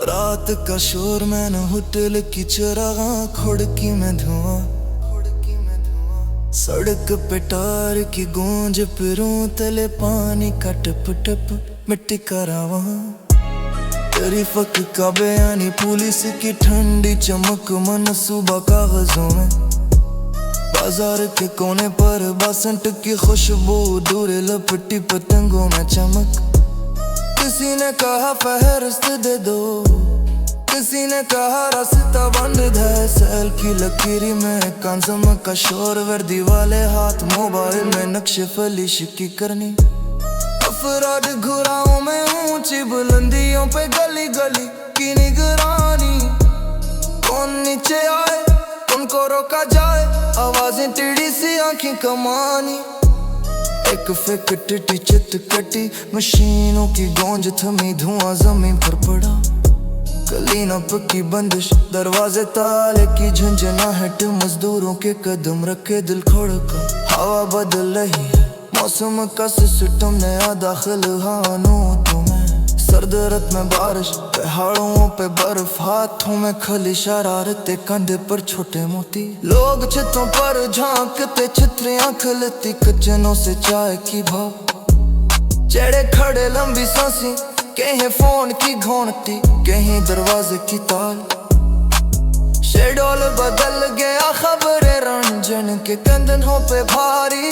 रात का शोर में न होटल की चिरागा, खिड़की में धुआं, सड़क पे टार की गूंज, पैरों तले पानी का टप टप, मिट्टी का रावा। तेरी फक का बयानी, पुलिस की ठंडी चमक, मनसूबा कागजों में। बाजार के कोने पर बसंत की खुशबू, दूर लपटी पतंगों में चमक। किसी ने कहा फहरिस्त दे दो, किसी ने कहा रास्ता बंद है। सेल की लकीरी में कांजम का शोर, वर्दी वाले हाथ मोबाइल में नक्शे फलिश की करनी। अफराद घुराओं में ऊंची बुलंदियों पे गली गली की निगरानी। कौन नीचे आए उनको रोका जाए, आवाजें टेढ़ी सी आंखें कमानी। एक फेक टिटी चित कटी, मशीनों की गूंज थमी, धुआं जमीन पर पड़ा। गली न पक्की बंदिश, दरवाजे ताले की झंझनाहट, मजदूरों के कदम रखे दिल खड़का। हवा बदल रही है, मौसम का सिस्टम नया दाखिल हानों में। सर्द रत में बारिश, पहाड़ों पे बर्फ, हाथों में खली शरारतें, कंधे पर छोटे मोती। लोग छतों पर झांकते, छतरियां खिलती, किचनों से चाय की भाप। चेहरे खड़े लंबी सांसें, कहीं फोन की घोंटती, कहीं दरवाजे की ताल। शेड्यूल बदल गया, खबरें रंजन के कंधों पे भारी।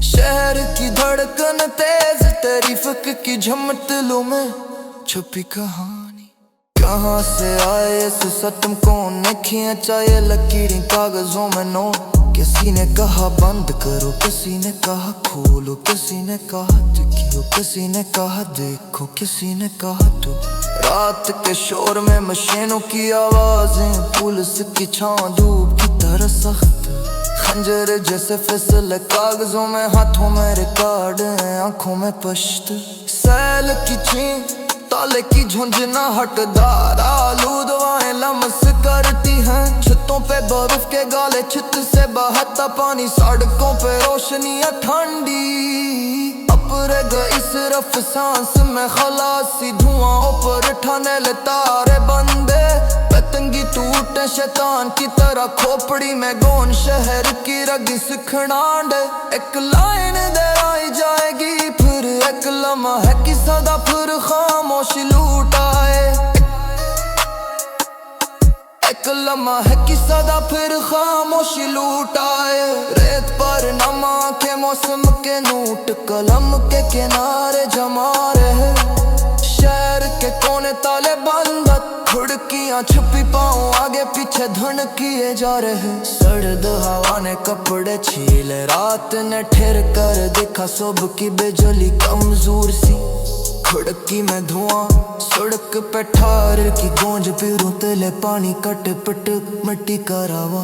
शहर की धड़कन तेज, तेरी फक की झमटलों में छुपी कहानी। कहाँ से आए इस सतम, कौन ने खींचा ये लकीरें कागजों में नोट। किसी ने कहा बंद करो, किसी ने कहा खोलो, किसी ने कहा देखियो, किसी ने कहा देखो, किसी ने कहा तो। रात के शोर में मशीनों की आवाजें, पुलिस की छां धूप की तरह सख्त। खंजर जैसे फिसल कागजों में, हाथों में रिकॉर्ड, आंखों में पश्त। सैल की छीन, ताले की झुंझुनाहट, दार आलूद हवाएं लमस करती हैं। छतों पे बर्फ के गाले, छत से बहता पानी, सड़कों पे रोशनियां ठंडी। अपरे गई सिर्फ सांस में खलासी, धुआं ऊपर ठाने ले तारे बंदे। पतंगी टूटे शैतान की तरह, खोपड़ी में गोन शहर की रगी सिखनांड। एक लाइन दोहराई जाएगी, फिर एक लम्हा है कि सदा, फिर खामोशी लूट आए। एक लम्हा है कि सदा, फिर खामोशी लूट आए। रेत पर नमा के मौसम के नोट, कलम के किनारे जमा रहे। शहर के कोने ताले बंद, खिड़कियां छुपी, पाँव आगे पीछे धुन किए जा रहे। सर्द हवा ने कपड़े छीले, रात ने ठहर कर देखा सुबह की बिजली कमजोर सी। खिड़की में धुआं, सड़क पे ठार की गूंज, पैरों तले पानी का टिप टिप, मिट्टी का रावा।